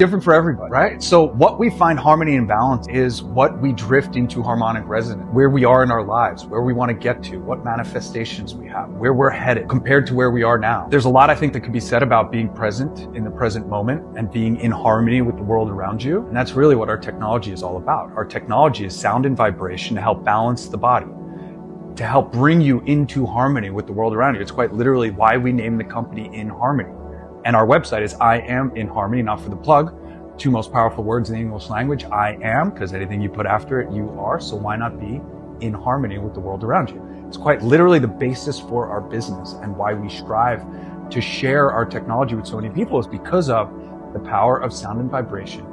different for everybody, right? So what we find harmony and balance is what we drift into harmonic resonance, where we are in our lives, where we want to get to, what manifestations we have, where we're headed compared to where we are now. There's a lot, I think, that could be said about being present in the present moment and being in harmony with the world around you. And that's really what our technology is all about. Our technology is sound and vibration to help balance the body, to help bring you into harmony with the world around you. It's quite literally why we named the company In Harmony. And our website is I Am In Harmony, not for the plug. Two most powerful words in the English language, I am, because anything you put after it, you are. So why not be in harmony with the world around you? It's quite literally the basis for our business, and why we strive to share our technology with so many people is because of the power of sound and vibration.